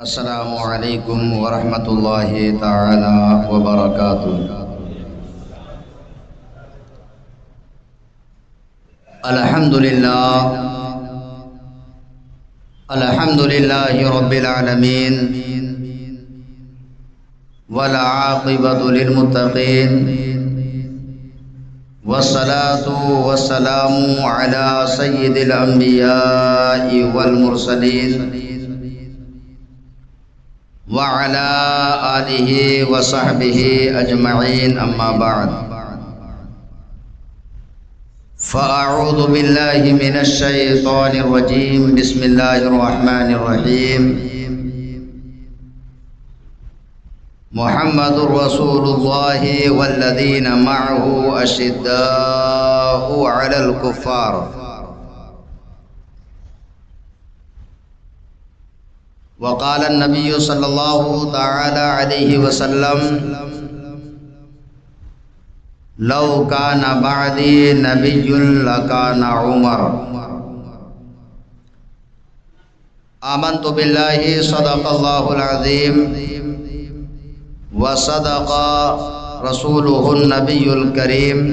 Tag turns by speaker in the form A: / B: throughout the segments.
A: السلام علیکم ورحمۃ اللہ تعالی وبرکاتہ۔ الحمد للہ رب العالمین والعاقبۃ للمتقین والصلاة والسلام علی سید الانبیاء والمرسلین وعلى آلہ وصحبہ اجمعین، اما بعد فاعوذ باللہ من الشیطان الرجیم، بسم اللہ الرحمن الرحیم۔ محمد رسول اللہ والذین معه اشداء علی الکفار، وقال النبی صلی اللہ تعالی علیہ وسلم: لو کان بعدی نبی لکان عمر۔ آمنت باللہ صدق اللہ العظیم وصدق رسولہ النبی الکریم،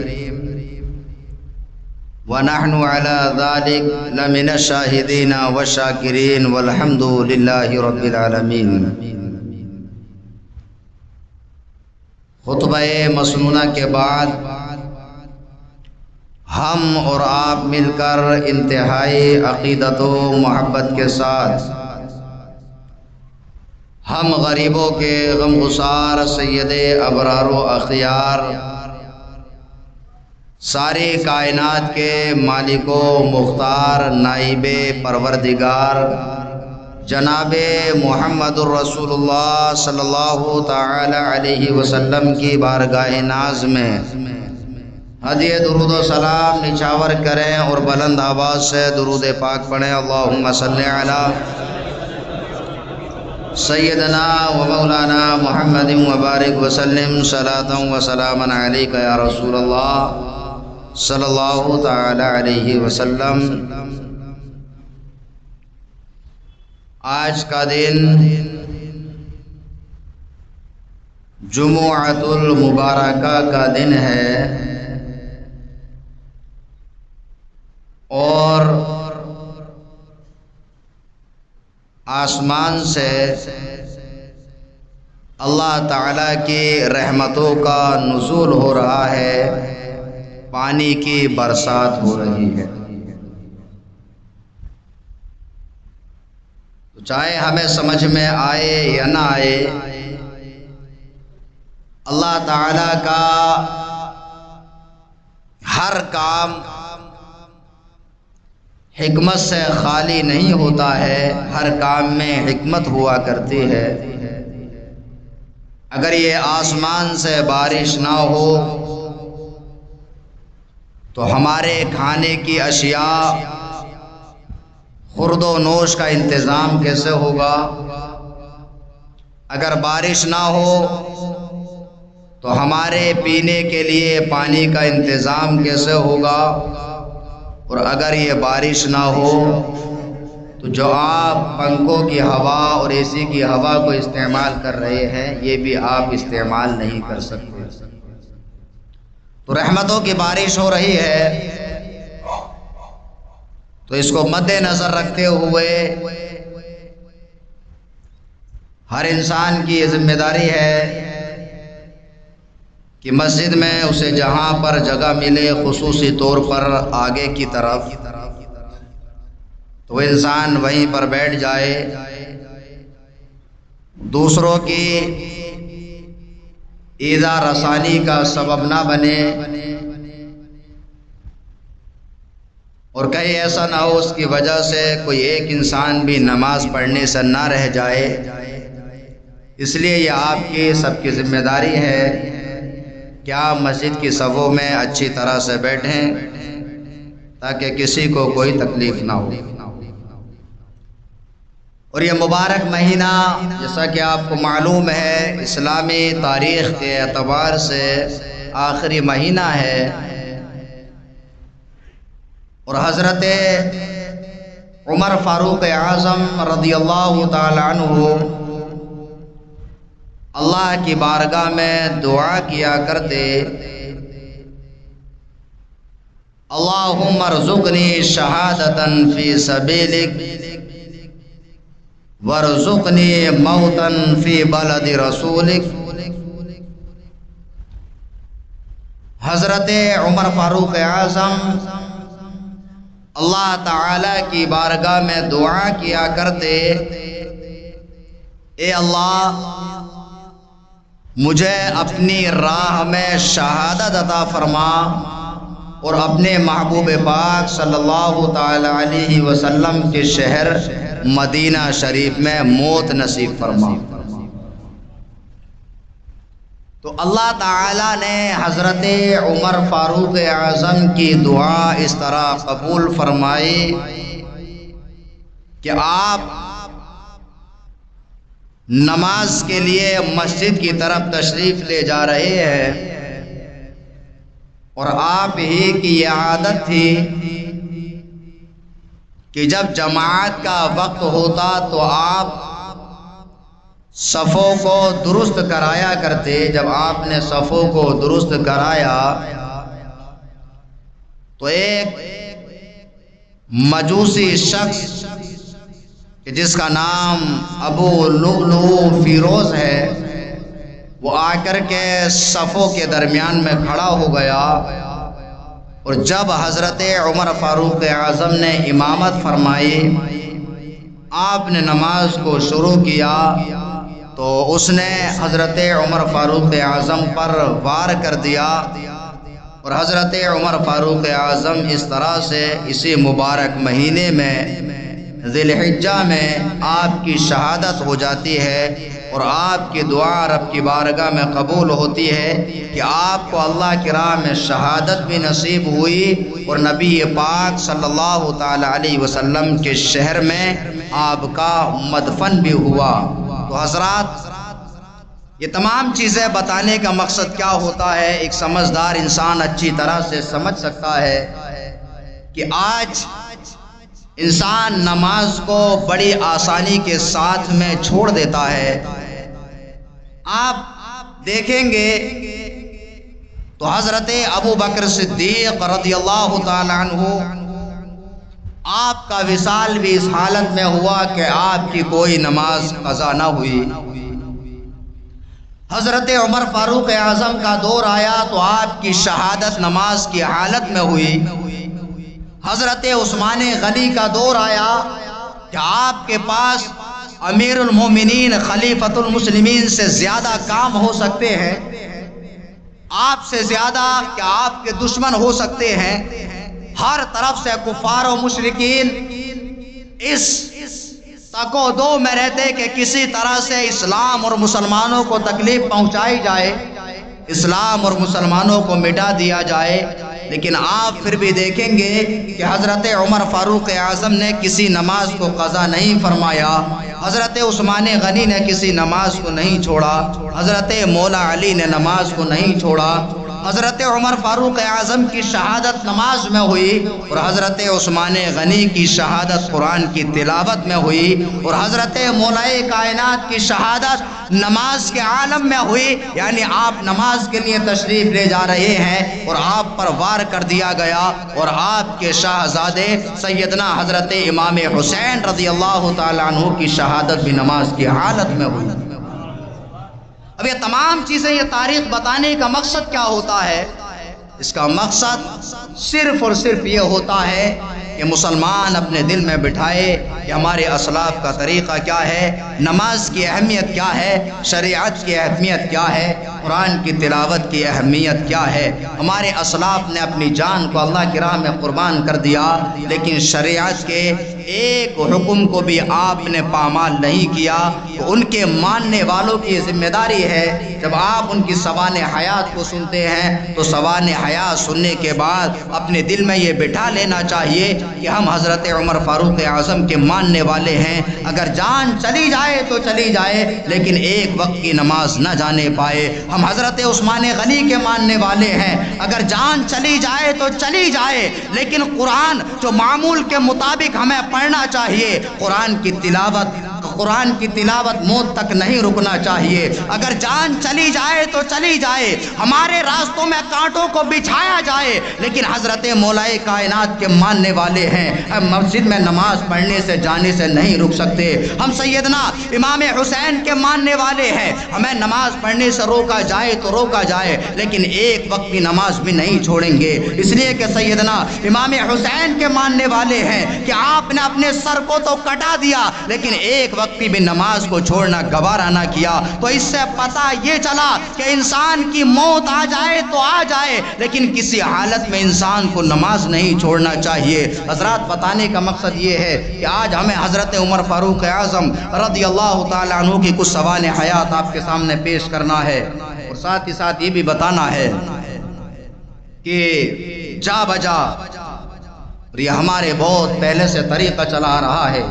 A: ونحن على ذلك لمن الشاہدین والشاکرین والحمد للہ رب العالمین۔ خطبہ مسنونہ کے بعد ہم اور آپ مل کر انتہائی عقیدت و محبت کے ساتھ ہم غریبوں کے غمگسار سید ابرار و اخیار، ساری کائنات کے مالک و مختار، نائب پروردگار جناب محمد الرسول اللہ صلی اللہ تعالی علیہ وسلم کی بارگاہ ناز میں ہدیہ درود و سلام نچھاور کریں اور بلند آواز سے درود پاک پڑھیں۔ اللہم صلی علی سیدنا و مولانا محمد وبارک وسلم صلاۃ و سلاما علیک یا رسول اللہ صلی اللہ تعالی علیہ وسلم۔ آج کا دن جمعۃ المبارکہ کا دن ہے اور آسمان سے اللہ تعالی کی رحمتوں کا نزول ہو رہا ہے، پانی کی برسات ہو رہی ہے۔ تو چاہے ہمیں سمجھ میں آئے یا نہ آئے، اللہ تعالی کا ہر کام حکمت سے خالی نہیں ہوتا ہے، ہر کام میں حکمت ہوا کرتی ہے۔ اگر یہ آسمان سے بارش نہ ہو تو ہمارے کھانے کی اشیاء، خورد و نوش کا انتظام کیسے ہوگا؟ اگر بارش نہ ہو تو ہمارے پینے کے لیے پانی کا انتظام کیسے ہوگا؟ اور اگر یہ بارش نہ ہو تو جو آپ پنکھوں کی ہوا اور اے سی کی ہوا کو استعمال کر رہے ہیں، یہ بھی آپ استعمال نہیں کر سکتے۔ تو رحمتوں کی بارش ہو رہی ہے، تو اس کو مد نظر رکھتے ہوئے ہر انسان کی یہ ذمہ داری ہے کہ مسجد میں اسے جہاں پر جگہ ملے، خصوصی طور پر آگے کی طرف، تو وہ انسان وہیں پر بیٹھ جائے، دوسروں کی ایذا رسانی کا سبب نہ بنے، اور کہیں ایسا نہ ہو اس کی وجہ سے کوئی ایک انسان بھی نماز پڑھنے سے نہ رہ جائے۔ اس لیے یہ آپ کی سب کی ذمہ داری ہے کہ آپ مسجد کی صفوں میں اچھی طرح سے بیٹھیں تاکہ کسی کو کوئی تکلیف نہ ہو۔ اور یہ مبارک مہینہ جیسا کہ آپ کو معلوم ہے اسلامی تاریخ کے اعتبار سے آخری مہینہ ہے، اور حضرت عمر فاروق اعظم رضی اللہ تعالی عنہ اللہ کی بارگاہ میں دعا کیا کرتے، اللہم ارزقنی شہادتا فی سبیلک وارزقنی موتا فی بلد رسولک۔ حضرت عمر فاروق اعظم اللہ تعالی کی بارگاہ میں دعا کیا کرتے، اے اللہ مجھے اپنی راہ میں شہادت عطا فرما اور اپنے محبوب پاک صلی اللہ تعالی علیہ وسلم کے شہر مدینہ شریف میں موت نصیب فرما۔ تو اللہ تعالیٰ نے حضرت عمر فاروق اعظم کی دعا اس طرح قبول فرمائی کہ آپ نماز کے لیے مسجد کی طرف تشریف لے جا رہے ہیں، اور آپ ہی کی یہ عادت تھی کہ جب جماعت کا وقت ہوتا تو آپ صفوں کو درست کرایا کرتے۔ جب آپ نے صفوں کو درست کرایا تو ایک مجوسی شخص جس کا نام ابو لؤلؤ فیروز ہے، وہ آ کر کے صفوں کے درمیان میں کھڑا ہو گیا، اور جب حضرت عمر فاروق اعظم نے امامت فرمائی، آپ نے نماز کو شروع کیا، تو اس نے حضرت عمر فاروق اعظم پر وار کر دیا، اور حضرت عمر فاروق اعظم اس طرح سے اسی مبارک مہینے میں ذی الحجہ میں آپ کی شہادت ہو جاتی ہے، اور آپ کی دعا رب کی بارگاہ میں قبول ہوتی ہے کہ آپ کو اللہ کی راہ میں شہادت بھی نصیب ہوئی، اور نبی پاک صلی اللہ تعالی علیہ وسلم کے شہر میں آپ کا مدفن بھی ہوا۔ تو حضرات، یہ تمام چیزیں بتانے کا مقصد کیا ہوتا ہے، ایک سمجھدار انسان اچھی طرح سے سمجھ سکتا ہے کہ آج انسان نماز کو بڑی آسانی کے ساتھ میں چھوڑ دیتا ہے۔ آپ دیکھیں گے تو حضرت ابو بکر صدیق رضی اللہ تعالی عنہ، آپ کا وصال بھی اس حالت میں ہوا کہ آپ کی کوئی نماز قضا نہ ہوئی۔ حضرت عمر فاروق اعظم کا دور آیا تو آپ کی شہادت نماز کی حالت میں ہوئی۔ حضرت عثمان غنی کا دور آیا کہ آپ کے پاس امیر المومنین خلیفۃ المسلمین سے زیادہ کام ہو سکتے ہیں، آپ سے زیادہ کہ آپ کے دشمن ہو سکتے ہیں۔ ہر طرف سے کفار و مشرکین اس تک و دو میں رہتے کہ کسی طرح سے اسلام اور مسلمانوں کو تکلیف پہنچائی جائے، اسلام اور مسلمانوں کو مٹا دیا جائے۔ لیکن آپ پھر بھی دیکھیں گے کہ حضرت عمر فاروق اعظم نے کسی نماز کو قضا نہیں فرمایا، حضرت عثمان غنی نے کسی نماز کو نہیں چھوڑا، حضرت مولا علی نے نماز کو نہیں چھوڑا۔ حضرت عمر فاروق اعظم کی شہادت نماز میں ہوئی، اور حضرت عثمان غنی کی شہادت قرآن کی تلاوت میں ہوئی، اور حضرت مولا کائنات کی شہادت نماز کے عالم میں ہوئی۔ یعنی آپ نماز کے لیے تشریف لے جا رہے ہیں اور آپ پر وار کر دیا گیا، اور آپ کے شاہزادے سیدنا حضرت امام حسین رضی اللہ تعالیٰ عنہ کی شہادت بھی نماز کی حالت میں ہوئی۔ اب یہ تمام چیزیں، یہ تاریخ بتانے کا مقصد کیا ہوتا ہے؟ اس کا مقصد صرف اور صرف یہ ہوتا ہے کہ مسلمان اپنے دل میں بٹھائے کہ ہمارے اسلاف کا طریقہ کیا ہے، نماز کی اہمیت کیا ہے، شریعت کی اہمیت کیا ہے، قرآن کی تلاوت کی اہمیت کیا ہے۔ ہمارے اسلاف نے اپنی جان کو اللہ کی راہ میں قربان کر دیا، لیکن شریعت کے ایک حکم کو بھی آپ نے پامال نہیں کیا۔ تو ان کے ماننے والوں کی ذمہ داری ہے، جب آپ ان کی سوان حیات کو سنتے ہیں تو سوان حیات سننے کے بعد اپنے دل میں یہ بٹھا لینا چاہیے کہ ہم حضرت عمر فاروق اعظم کے ماننے والے ہیں۔ اگر جان چلی جائے تو چلی جائے، لیکن ایک وقت کی نماز نہ جانے پائے۔ ہم حضرت عثمان غنی کے ماننے والے ہیں، اگر جان چلی جائے تو چلی جائے، لیکن قرآن جو معمول کے مطابق ہمیں پڑھنا چاہیے، قرآن کی تلاوت موت تک نہیں رکنا چاہیے۔ اگر جان چلی جائے تو چلی جائے، ہمارے راستوں میں کانٹوں کو بچھایا جائے، لیکن حضرت مولائے کائنات کے ماننے والے ہیں، ہم مسجد میں نماز پڑھنے سے جانے سے نہیں رک سکتے۔ ہم سیدنا امام حسین کے ماننے والے ہیں، ہمیں نماز پڑھنے سے روکا جائے تو روکا جائے، لیکن ایک وقت کی نماز بھی نہیں چھوڑیں گے، اس لیے کہ سیدنا امام حسین کے ماننے والے ہیں کہ آپ نے اپنے سر کو تو کٹا دیا لیکن ایک وقت کی بھی نماز کو چھوڑنا گوارا نہ کیا۔ تو اس سے پتہ یہ چلا کہ انسان کی موت آ جائے تو آ جائے، لیکن کسی حالت میں انسان کو نماز نہیں چھوڑنا چاہیے۔ حضرات، بتانے کا مقصد یہ ہے کہ آج ہمیں حضرت عمر فاروق اعظم رضی اللہ تعالیٰ عنہ کی کچھ سوال حیات آپ کے سامنے پیش کرنا ہے، اور ساتھ ہی ساتھ یہ بھی بتانا ہے کہ جا بجا یہ ہمارے بہت پہلے سے طریقہ چلا آ رہا ہے۔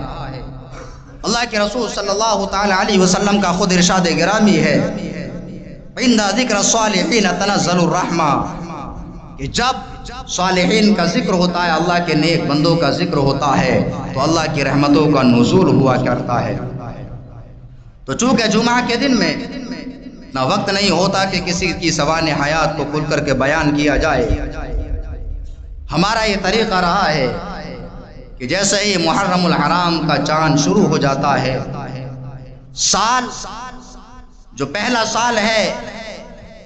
A: اللہ کے رسول صلی اللہ تعالیٰ علیہ وسلم کا خود ارشاد گرامی ہے، عند ذکر الصالحین تنزل الرحمہ، کہ جب صالحین کا ذکر ہوتا ہے، اللہ کے نیک بندوں کا ذکر ہوتا ہے تو اللہ کی رحمتوں کا نزول ہوا کرتا ہے۔ تو چونکہ جمعہ کے دن میں نہ وقت نہیں ہوتا کہ کسی کی سوانح حیات کو کھل کر کے بیان کیا جائے، ہمارا یہ طریقہ رہا ہے کہ جیسے ہی محرم الحرام کا چاند شروع ہو جاتا ہے، سال جو پہلا سال ہے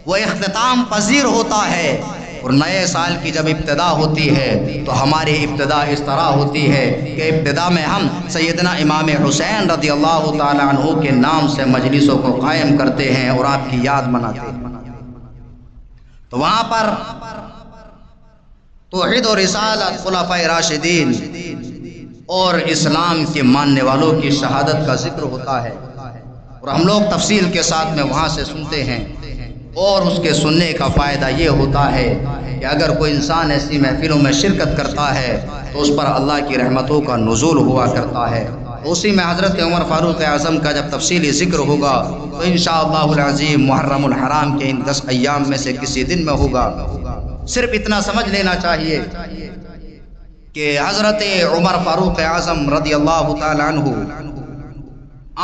A: وہ اختتام پذیر ہوتا ہے، اور نئے سال کی جب ابتدا ہوتی ہے تو ہماری ابتدا اس طرح ہوتی ہے کہ ابتدا میں ہم سیدنا امام حسین رضی اللہ تعالیٰ عنہ کے نام سے مجلسوں کو قائم کرتے ہیں اور آپ کی یاد مناتے ہیں۔ تو وہاں پر توحید و رسالت، خلفائے راشدین اور اسلام کے ماننے والوں کی شہادت کا ذکر ہوتا ہے، اور ہم لوگ تفصیل کے ساتھ میں وہاں سے سنتے ہیں، اور اس کے سننے کا فائدہ یہ ہوتا ہے کہ اگر کوئی انسان ایسی محفلوں میں شرکت کرتا ہے تو اس پر اللہ کی رحمتوں کا نزول ہوا کرتا ہے۔ اسی میں حضرت عمر فاروق اعظم کا جب تفصیلی ذکر ہوگا تو انشاءاللہ العظیم محرم الحرام کے ان 10 ایام میں سے کسی دن میں ہوگا۔ صرف اتنا سمجھ لینا چاہیے کہ حضرت عمر فاروق اعظم رضی اللہ تعالی عنہ،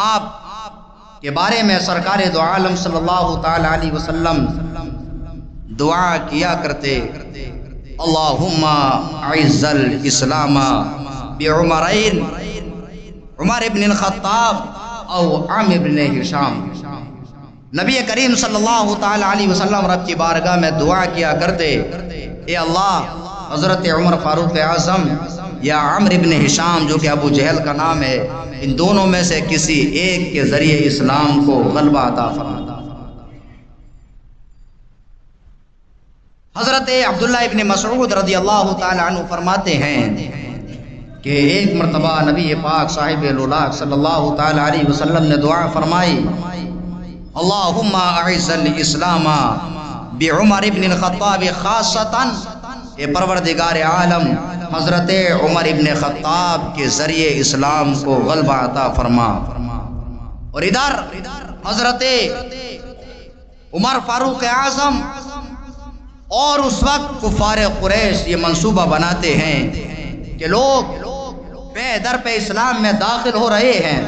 A: آپ کے بارے میں سرکار دو عالم صلی اللہ تعالی علیہ وسلم دعا کیا کرتے، اللہم اعز الاسلام بعمرین، عمر ابن الخطاب او عامر ابن ہشام۔ نبی کریم صلی اللہ تعالی علیہ وسلم رب کی بارگاہ میں دعا کیا کرتے، اے اللہ، حضرت عمر فاروق اعظم یا عامر ابن ہشام جو کہ ابو جہل کا نام ہے، ان دونوں میں سے کسی ایک کے ذریعے اسلام کو غلبہ عطا فرما۔ حضرت عبداللہ ابن مسعود رضی اللہ تعالی عنہ فرماتے ہیں کہ ایک مرتبہ نبی پاک صاحب الولاق صلی اللہ تعالی علیہ وسلم نے دعا فرمائی، اللہم اعز الاسلام بعمر ابن الخطاب خاصتاً، اے پروردگار عالم، حضرت عمر ابن خطاب کے ذریعے اسلام کو غلبہ عطا فرما۔ اور ادھر حضرت عمر فاروق اعظم اور اس وقت کفار قریش یہ منصوبہ بناتے ہیں کہ لوگ بے در پہ اسلام میں داخل ہو رہے ہیں،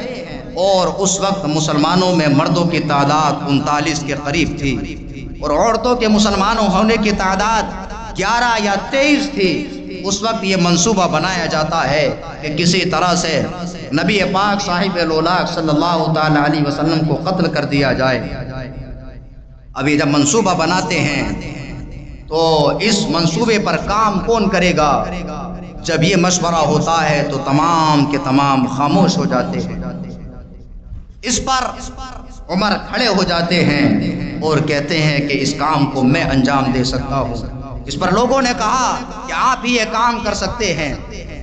A: اور اس وقت مسلمانوں میں مردوں کی تعداد 39 کے قریب تھی، اور عورتوں کے مسلمانوں ہونے کی تعداد 11 یا 23 تھی۔ اس وقت یہ منصوبہ بنایا جاتا ہے کہ کسی طرح سے نبی پاک صاحب الولاق صلی اللہ تعالی علیہ وسلم کو قتل کر دیا جائے۔ ابھی جب منصوبہ بناتے ہیں تو اس منصوبے پر کام کون کرے گا؟ جب یہ مشورہ ہوتا ہے تو تمام کے تمام خاموش ہو جاتے ہیں۔ اس پر عمر کھڑے ہو جاتے ہیں اور کہتے ہیں کہ اس کام کو میں انجام دے سکتا ہوں۔ اس پر لوگوں نے کہا کہ آپ ہی یہ کام کر سکتے ہیں۔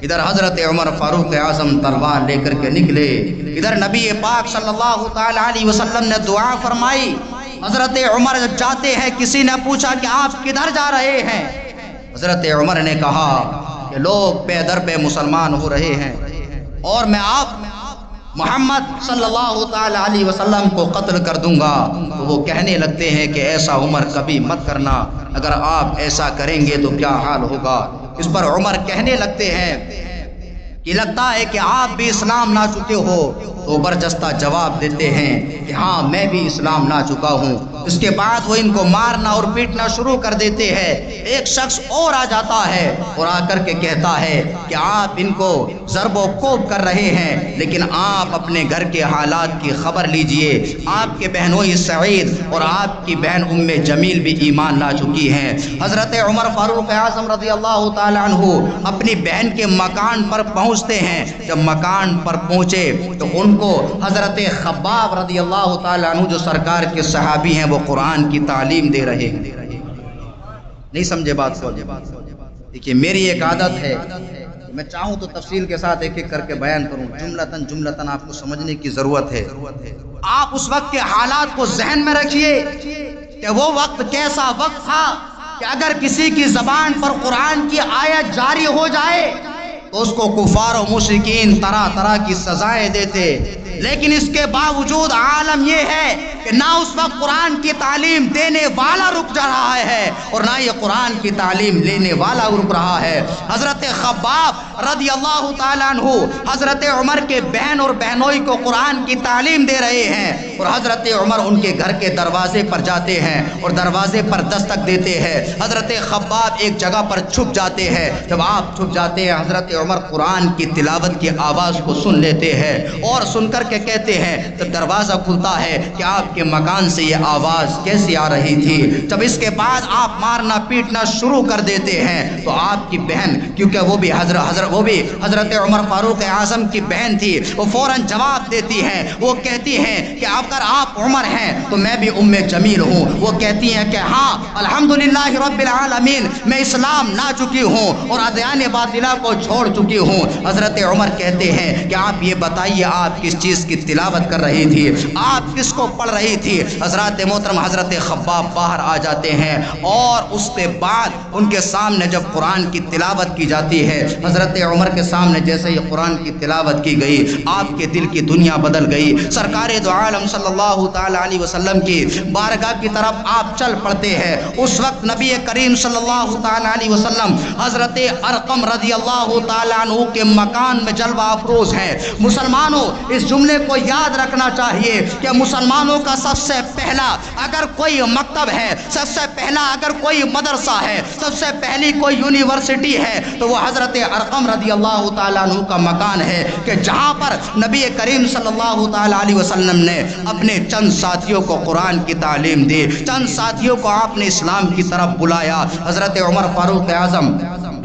A: ادھر حضرت عمر فاروق اعظم تلوار لے کر کے نکلے، ادھر نبی پاک صلی اللہ تعالی علیہ وسلم نے دعا فرمائی۔ حضرت عمر جب جاتے ہیں، کسی نے پوچھا کہ آپ کدھر جا رہے ہیں؟ حضرت عمر نے کہا کہ لوگ بے در پہ مسلمان ہو رہے ہیں اور میں آپ محمد صلی اللہ تعالی علیہ وسلم کو قتل کر دوں گا۔ تو وہ کہنے لگتے ہیں کہ ایسا عمر کبھی مت کرنا، اگر آپ ایسا کریں گے تو کیا حال ہوگا۔ اس پر عمر کہنے لگتے ہیں کہ لگتا ہے کہ آپ بھی اسلام لا چکے ہو، تو برجستہ جواب دیتے ہیں کہ ہاں میں بھی اسلام لا چکا ہوں۔ اس کے بعد وہ ان کو مارنا اور پیٹنا شروع کر دیتے ہیں۔ ایک شخص اور آ جاتا ہے اور آ کر کے کہتا ہے کہ آپ ان کو ضرب و کوب کر رہے ہیں، لیکن آپ اپنے گھر کے حالات کی خبر لیجئے، آپ کے بہنوئی سعید اور آپ کی بہن ام جمیل بھی ایمان لا چکی ہیں۔ حضرت عمر فاروق اعظم رضی اللہ تعالی عنہ اپنی بہن کے مکان پر پہنچتے ہیں۔ جب مکان پر پہنچے تو ان کو حضرت خباب رضی اللہ تعالی عنہ جو سرکار کے صحابی ہیں وہ قرآن کی تعلیم دے رہے ہیں۔ نہیں سمجھے بات کو؟ دیکھیے میری ایک عادت ہے، میں چاہوں تو تفصیل کے ساتھ ایک ایک کر کے بیان کروں، جملتاً آپ کو سمجھنے کی ضرورت ہے۔ آپ اس وقت کے حالات کو ذہن میں رکھیے کہ وہ وقت کیسا وقت تھا کہ اگر کسی کی زبان پر قرآن کی آیت جاری ہو جائے تو اس کو کفار و مشرکین طرح طرح کی سزائیں دیتے، لیکن اس کے باوجود عالم یہ ہے کہ نہ اس وقت قرآن کی تعلیم دینے والا رک جا رہا ہے اور نہ یہ قرآن کی تعلیم لینے والا رک رہا ہے۔ حضرت خباب رضی اللہ تعالیٰ عنہ حضرت عمر کے بہن اور بہنوئی کو قرآن کی تعلیم دے رہے ہیں، اور حضرت عمر ان کے گھر کے دروازے پر جاتے ہیں اور دروازے پر دستک دیتے ہیں۔ حضرت خباب ایک جگہ پر چھپ جاتے ہیں۔ جب آپ چھپ جاتے ہیں حضرت عمر قرآن کی تلاوت کی آواز کو سن لیتے ہیں اور سن کر کے کہتے ہیں، جب دروازہ کھلتا ہے کہ آپ کے مکان سے یہ آواز کیسی آ رہی تھی؟ جب اس کے بعد آپ مارنا پیٹنا شروع کر دیتے ہیں تو آپ کی بہن، کیونکہ وہ بھی حضرت عمر فاروق اعظم کی بہن تھی، وہ فوراً جواب دیتی ہیں، وہ کہتی ہیں کہ اگر آپ عمر ہیں تو میں بھی ام جمیل ہوں۔ وہ کہتی ہیں کہ ہاں الحمدللہ رب العالمین، میں اسلام لا چکی ہوں اور ادیان باطلہ کو چھوڑ چکی ہوں۔ حضرت عمر کہتے ہیں کہ آپ یہ بتائیے آپ کس چیز کی تلاوت کر رہی تھی، آپ کس کو پڑھ رہی تھی؟ حضرات محترم حضرت خباب باہر آ جاتے ہیں اور اس کے بعد ان کے سامنے جب قرآن کی تلاوت کی جاتی ہے، حضرت عمر کے سامنے جیسے یہ قرآن کی تلاوت کی گئی، آپ کے دل کی دنیا بدل گئی۔ سرکار دو عالم صلی اللہ تعالی علیہ وسلم کی بارگاہ کی طرف آپ چل پڑتے ہیں۔ اس وقت نبی کریم صلی اللہ تعالی علیہ وسلم حضرت ارقم رضی اللہ تعالی عنہ کے مکان میں جلوہ افروز ہیں۔ مسلمانوں اس جملے کو یاد رکھنا چاہیے کہ مسلمانوں کا سب سے پہلا اگر کوئی مکتب ہے، سب سے پہلا اگر کوئی مدرسہ ہے، سب سے پہلی کوئی یونیورسٹی ہے تو وہ حضرت ارقم رضی اللہ تعالیٰ عنہ کا مکان ہے، کہ جہاں پر نبی کریم صلی اللہ تعالیٰ علیہ وسلم نے اپنے چند ساتھیوں کو قرآن کی تعلیم دی، چند ساتھیوں کو آپ نے اسلام کی طرف بلایا۔ حضرت عمر فاروق اعظم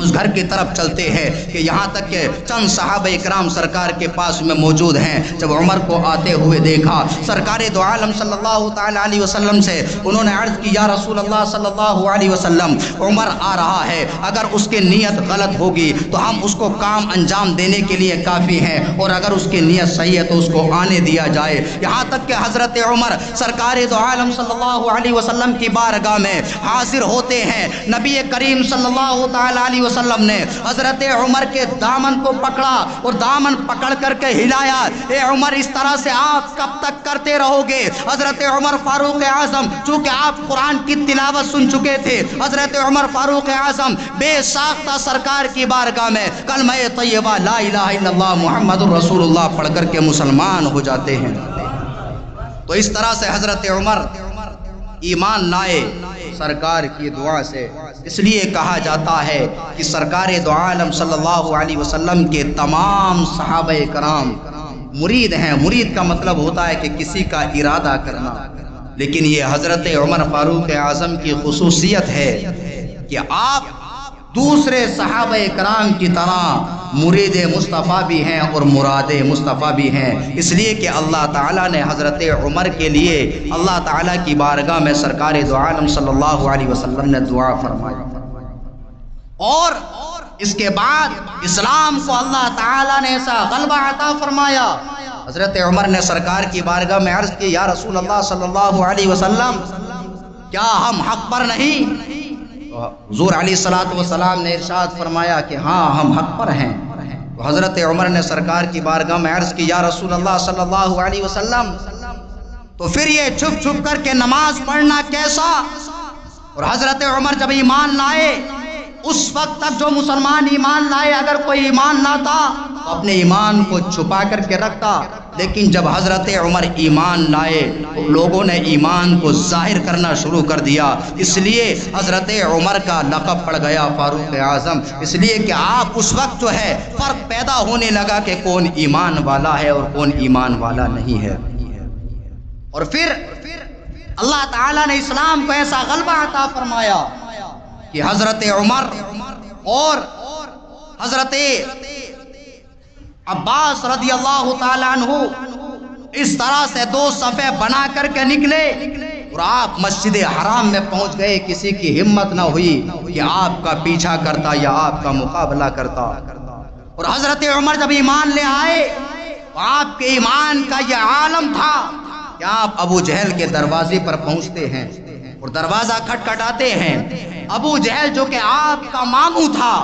A: اس گھر کی طرف چلتے ہیں کہ یہاں تک کہ چند صحابہ اکرام سرکار کے پاس میں موجود ہیں۔ جب عمر کو آتے ہوئے دیکھا، سرکار دو عالم صلی اللہ تعالی علیہ وسلم سے انہوں نے عرض کی، یا رسول اللہ صلی اللہ علیہ وسلم، عمر آ رہا ہے، اگر اس کی نیت غلط ہوگی تو ہم اس کو کام انجام دینے کے لیے کافی ہیں، اور اگر اس کی نیت صحیح ہے تو اس کو آنے دیا جائے۔ یہاں تک کہ حضرت عمر سرکار دو عالم صلی اللہ علیہ وسلم کی بارگاہ میں حاضر ہوتے ہیں۔ نبی کریم صلی اللہ تعالی علیہ وسلم نے حضرت عمر کے دامن کو پکڑا اور دامن پکڑ کر کے ہلایا، اے عمر اس طرح سے آپ کب تک کرتے رہو گے؟ حضرت عمر فاروق اعظم چونکہ آپ قرآن کی تلاوت سن چکے تھے، حضرت عمر فاروق اعظم بے ساختہ سرکار کی بارگاہ میں کلمہ طیبہ لا الہ الا اللہ محمد الرسول اللہ پڑھ کر کے مسلمان ہو جاتے ہیں۔ تو اس طرح سے حضرت عمر ایمان لائے سرکار کی دعا سے۔ اس لیے کہا جاتا ہے کہ سرکار دو عالم صلی اللہ علیہ وسلم کے تمام صحابہ کرام مرید ہیں۔ مرید کا مطلب ہوتا ہے کہ کسی کا ارادہ کرنا، لیکن یہ حضرت عمر فاروق اعظم کی خصوصیت ہے کہ آپ دوسرے صحابہ کرام کی طرح مرید مصطفیٰ بھی ہیں اور مراد مصطفیٰ بھی ہیں، اس لیے کہ اللہ تعالیٰ نے حضرت عمر کے لیے اللہ تعالیٰ کی بارگاہ میں سرکار دو عالم صلی اللہ علیہ وسلم نے دعا فرمائی، اور اس کے بعد اسلام کو اللہ تعالیٰ نے ایسا غلبہ عطا فرمایا۔ حضرت عمر نے سرکار کی بارگاہ میں عرض کی، یا رسول اللہ صلی اللہ علیہ وسلم، کیا ہم حق پر نہیں؟ حضور علیہ الصلوۃ والسلام نے ارشاد فرمایا کہ ہاں ہم حق پر ہیں۔ تو حضرت عمر نے سرکار کی بارگاہ میں عرض کی، یا رسول اللہ صلی اللہ علیہ وسلم، تو پھر یہ چھپ چھپ کر کے نماز پڑھنا کیسا؟ اور حضرت عمر جب ایمان لائے، اس وقت تک جو مسلمان ایمان لائے، اگر کوئی ایمان لاتا تو اپنے ایمان کو چھپا کر کے رکھتا، لیکن جب حضرت عمر ایمان لائے تو لوگوں نے ایمان کو ظاہر کرنا شروع کر دیا، اس لیے حضرت عمر کا لقب پڑ گیا فاروق اعظم، اس لیے کہ آپ اس وقت جو ہے فرق پیدا ہونے لگا کہ کون ایمان والا ہے اور کون ایمان والا نہیں ہے۔ اور پھر اللہ تعالیٰ نے اسلام کو ایسا غلبہ عطا فرمایا کہ حضرت عمر اور حضرت عباس رضی اللہ تعالیٰ عنہ اس طرح سے دو صفیں بنا کر کے نکلے اور آپ مسجد حرام میں پہنچ گئے۔ کسی کی ہمت نہ ہوئی کہ آپ کا پیچھا کرتا یا آپ کا مقابلہ کرتا۔ اور حضرت عمر جب ایمان لے آئے تو آپ کے ایمان کا یہ عالم تھا کہ آپ ابو جہل کے دروازے پر پہنچتے ہیں اور دروازہ کھٹکھٹاتے ہیں۔ ابو جہل جو کہ آپ کا ماموں تھا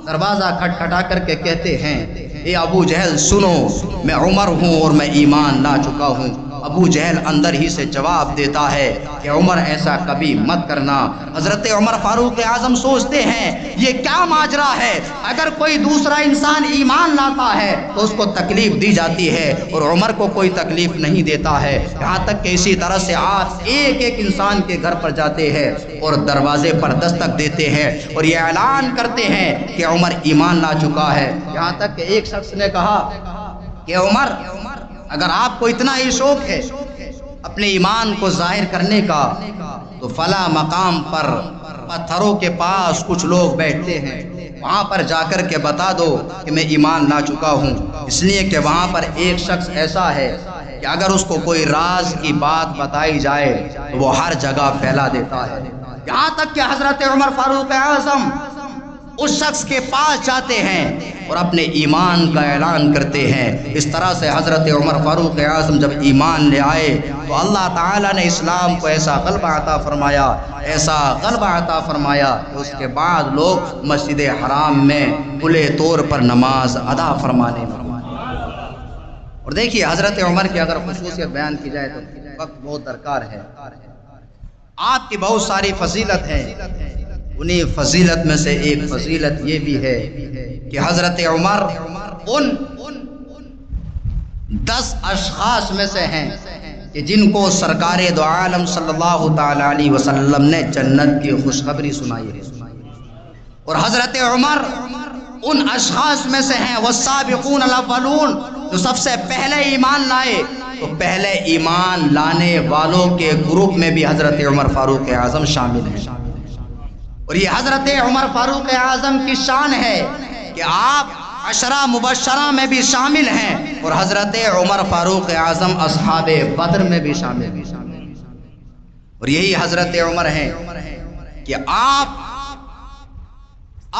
A: دروازہ کھٹکھٹا کر کے کہتے ہیں، اے ابو جہل سنو، میں عمر ہوں اور میں ایمان لا چکا ہوں۔ ابو جہل اندر ہی سے جواب دیتا ہے کہ عمر ایسا کبھی مت کرنا۔ حضرت عمر فاروق اعظم سوچتے ہیں یہ کیا ماجرا ہے، اگر کوئی دوسرا انسان ایمان لاتا ہے تو اس کو تکلیف دی جاتی ہے اور عمر کو کوئی تکلیف نہیں دیتا ہے، یہاں تک کہ اسی طرح سے آپ ایک ایک انسان کے گھر پر جاتے ہیں اور دروازے پر دستک دیتے ہیں اور یہ اعلان کرتے ہیں کہ عمر ایمان لا چکا ہے۔ یہاں تک کہ ایک شخص نے کہا کہ عمر اگر آپ کو اتنا ہی شوق ہے اپنے ایمان کو ظاہر کرنے کا تو فلاں مقام پر پتھروں کے پاس کچھ لوگ بیٹھتے ہیں، وہاں پر جا کر کے بتا دو کہ میں ایمان لا چکا ہوں، اس لیے کہ وہاں پر ایک شخص ایسا ہے کہ اگر اس کو کوئی راز کی بات بتائی جائے تو وہ ہر جگہ پھیلا دیتا ہے۔ یہاں تک کہ حضرت عمر فاروق اعظم اس شخص کے پاس جاتے ہیں اور اپنے ایمان کا اعلان کرتے ہیں۔ اس طرح سے حضرت عمر فاروق اعظم جب ایمان لے آئے تو اللہ تعالیٰ نے اسلام کو ایسا غلبہ عطا فرمایا، ایسا غلبہ عطا فرمایا کہ اس کے بعد لوگ مسجد حرام میں کھلے طور پر نماز ادا فرمانے لگے۔ اور دیکھیے حضرت عمر کی اگر خصوصیت بیان کی جائے تو وقت بہت درکار ہے۔ آپ کی بہت ساری فضیلت ہے، انہیں فضیلت میں سے ایک فضیلت یہ بھی ہے کہ حضرت عمر ان 10 اشخاص میں سے ہیں کہ جن کو سرکار دو عالم صلی اللہ تعالی علیہ وسلم نے جنت کی خوشخبری سنائی ہے۔ اور حضرت عمر ان اشخاص میں سے ہیں والسابقون الاولون جو سب سے پہلے ایمان لائے، تو پہلے ایمان لانے والوں کے گروپ میں بھی حضرت عمر فاروق اعظم شامل ہیں۔ اور یہ حضرت عمر فاروق اعظم کی شان ہے کہ آپ عشرہ مبشرہ میں بھی شامل ہیں اور حضرت عمر فاروق اعظم اصحاب بدر میں بھی شامل ہیں۔ اور یہی حضرت عمر ہیں کہ آپ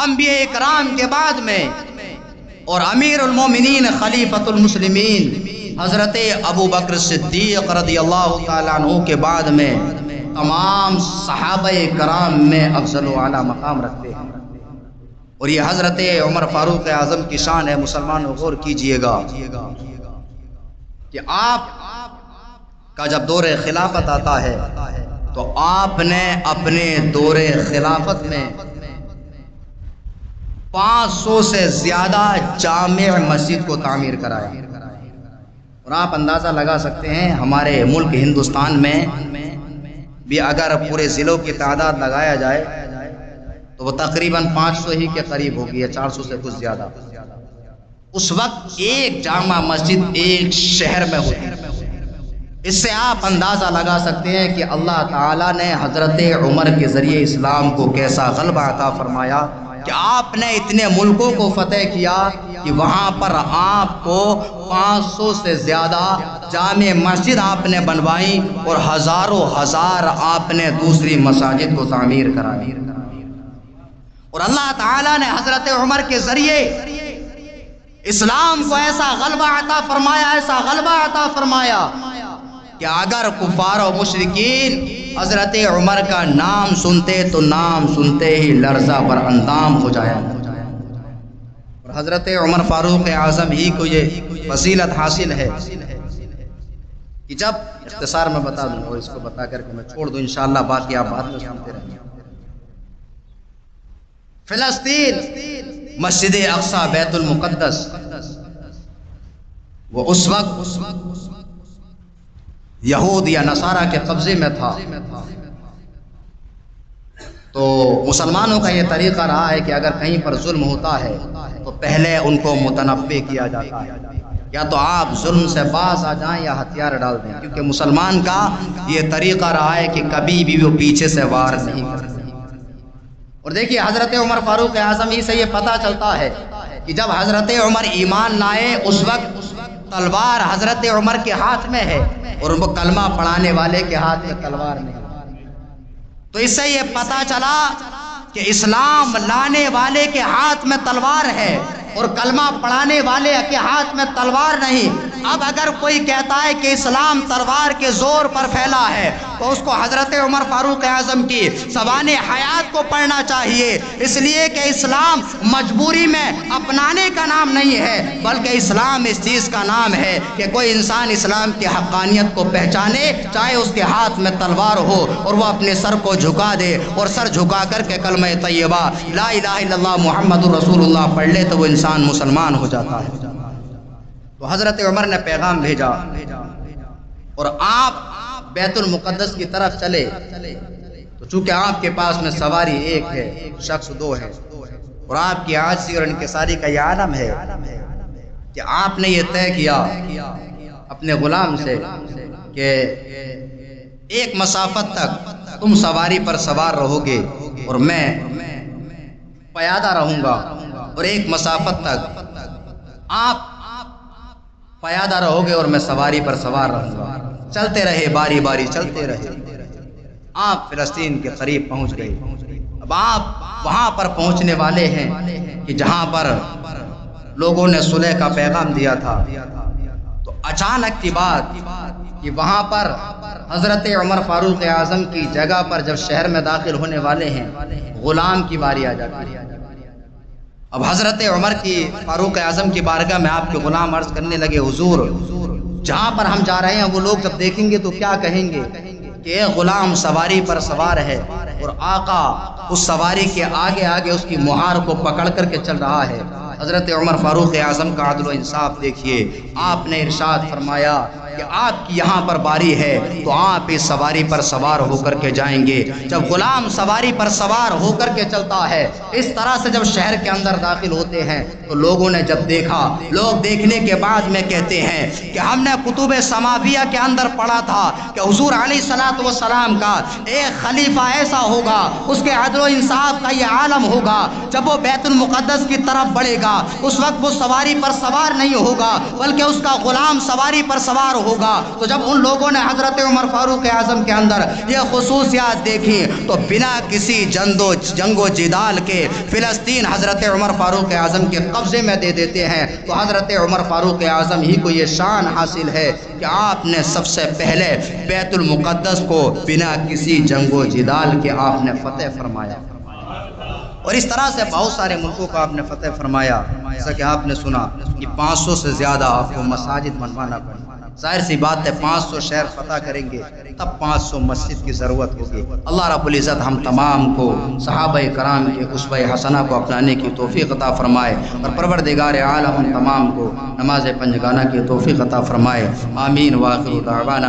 A: انبیاء اکرام کے بعد میں اور امیر المومنین خلیفۃ المسلمین حضرت ابو بکر صدیق رضی اللہ تعالیٰ عنہ کے بعد میں تمام صحابہ کرام میں افضل و اعلیٰ مقام رکھتے ہیں۔ اور یہ حضرت عمر فاروق اعظم کی شان ہے۔ مسلمانوں غور کیجئے گا کہ آپ کا جب دور خلافت آتا ہے تو آپ نے اپنے دور خلافت میں 500 سے زیادہ جامع مسجد کو تعمیر کرایا۔ اور آپ اندازہ لگا سکتے ہیں ہمارے ملک ہندوستان میں بھی اگر پورے ضلعوں کی تعداد لگایا جائے تو وہ تقریباً 500 ہی کے قریب ہوگی یا 400 سے کچھ زیادہ۔ اس وقت ایک جامع مسجد ایک شہر میں ہوتی، اس سے آپ اندازہ لگا سکتے ہیں کہ اللہ تعالیٰ نے حضرت عمر کے ذریعے اسلام کو کیسا غلبہ عطا فرمایا کہ آپ نے اتنے ملکوں کو فتح کیا کہ وہاں پر آپ کو 500 سے زیادہ جامع مسجد آپ نے بنوائی اور ہزاروں ہزار آپ نے دوسری مساجد کو تعمیر کرائی۔ اور اللہ تعالیٰ نے حضرت عمر کے ذریعے اسلام کو ایسا غلبہ عطا فرمایا، ایسا غلبہ عطا فرمایا کہ اگر کفار و مشرکین حضرت عمر کا نام سنتے تو نام سنتے ہی لرزہ بر اندام ہو جایا۔ اور حضرت عمر فاروق اعظم ہی کو یہ فضیلت حاصل ہے کہ جب اختصار میں بتا دوں اور اس کو بتا کر کے میں چھوڑ دوں، انشاءاللہ باقی آپ بعد میں سنتے رہیں۔ فلسطین، مسجد اقصی، بیت المقدس، وہ اس وقت یہود یا نصارہ کے قبضے میں تھا، تو مسلمانوں کا یہ طریقہ رہا ہے کہ اگر کہیں پر ظلم ہوتا ہے تو پہلے ان کو متنبع کیا جاتا ہے، یا تو آپ ظلم سے باز آ جائیں یا ہتھیار ڈال دیں، کیونکہ مسلمان کا یہ طریقہ رہا ہے کہ کبھی بھی وہ پیچھے سے وار نہیں کرتے۔ اور دیکھیے حضرت عمر فاروق اعظم ہی سے یہ پتہ چلتا ہے کہ جب حضرت عمر ایمان لائے اس وقت تلوار حضرت عمر کے ہاتھ میں ہے اور وہ کلمہ پڑھانے والے کے ہاتھ میں تلوار نہیں۔ تو اس سے یہ پتہ چلا کہ اسلام لانے والے کے ہاتھ میں تلوار ہے اور کلمہ پڑھانے والے کے ہاتھ میں تلوار نہیں۔ اب اگر کوئی کہتا ہے کہ اسلام تلوار کے زور پر پھیلا ہے تو اس کو حضرت عمر فاروق اعظم کی سوانح حیات کو پڑھنا چاہیے، اس لیے کہ اسلام مجبوری میں اپنانے کا نام نہیں ہے، بلکہ اسلام اس چیز کا نام ہے کہ کوئی انسان اسلام کی حقانیت کو پہچانے، چاہے اس کے ہاتھ میں تلوار ہو اور وہ اپنے سر کو جھکا دے اور سر جھکا کر کے کلمہ طیبہ لا الہ الا اللہ محمد رسول اللہ پڑھ لے تو وہ انسان مسلمان ہو جاتا ہے۔ تو حضرت عمر نے پیغام بھیجا اور آپ بیت المقدس کی طرف چلے، تو چونکہ آپ کے پاس میں سواری ایک ہے، شخص دو ہے، اور آپ کی عاجزی اور انکساری کا یہ عالم ہے کہ آپ نے یہ طے کیا اپنے غلام سے کہ ایک مسافت تک تم سواری پر سوار رہو گے اور میں پیادہ رہوں گا، اور ایک مسافت تک آپ پیادہ رہو گے اور میں سواری پر سوار رہوں گا۔ چلتے رہے، باری باری چلتے رہے، آپ فلسطین کے قریب پہنچ گئے۔ اب آپ وہاں پر پہنچنے والے ہیں کہ جہاں پر لوگوں نے صلح کا پیغام دیا تھا، تو اچانک کی بات کہ وہاں پر حضرت عمر فاروق اعظم کی جگہ پر جب شہر میں داخل ہونے والے ہیں، غلام کی باری آ جاتی ہے۔ اب حضرت عمر کی فاروق اعظم کی بارگاہ میں آپ کے غلام عرض کرنے لگے، حضور جہاں پر ہم جا رہے ہیں وہ لوگ جب دیکھیں گے تو کیا کہیں گے کہ ایک غلام سواری پر سوار ہے اور آقا اس سواری کے آگے آگے اس کی مہار کو پکڑ کر کے چل رہا ہے۔ حضرت عمر فاروق اعظم کا عدل و انصاف دیکھیے، آپ نے ارشاد فرمایا کہ آپ کی یہاں پر باری ہے تو آپ اس سواری پر سوار ہو کر کے جائیں گے۔ جب غلام سواری پر سوار ہو کر کے چلتا ہے، اس طرح سے جب شہر کے اندر داخل ہوتے ہیں تو لوگوں نے جب دیکھا، لوگ دیکھنے کے بعد میں کہتے ہیں کہ ہم نے کتب سماویہ کے اندر پڑھا تھا کہ حضور علیہ الصلوۃ والسلام کا ایک خلیفہ ایسا ہوگا، اس کے عدل و انصاف کا یہ عالم ہوگا، جب وہ بیت المقدس کی طرف بڑھے گا اس وقت وہ سواری پر سوار نہیں ہوگا بلکہ اس کا غلام سواری پر سوار ہوگا۔ تو جب ان لوگوں نے حضرت عمر فاروق اعظم کے اندر یہ خصوصیات دیکھی تو بنا کسی جنگ و جدال کے فلسطین حضرت عمر فاروق اعظم کے قبضے میں دے دیتے ہیں۔ تو حضرت عمر فاروق اعظم ہی کو یہ شان حاصل ہے کہ آپ نے سب سے پہلے بیت المقدس کو بنا کسی جنگ و جدال کے آپ نے فتح فرمایا، اور اس طرح سے بہت سارے ملکوں کو آپ نے فتح فرمایا۔ جیسا کہ آپ نے سنا کہ 500 سے زیادہ آپ کو مساجد بنوانا پڑا۔ ظاہر سی بات ہے 500 شہر فتح کریں گے تب 500 مسجد کی ضرورت ہوگی۔ اللہ رب العزت ہم تمام کو صحابہ کرام کے اسوہ حسنہ کو اپنانے کی توفیق عطا فرمائے، اور پروردگار عالم ہم تمام کو نماز پنجگانہ کی توفیق عطا فرمائے۔ آمین۔ وآخر دعوانا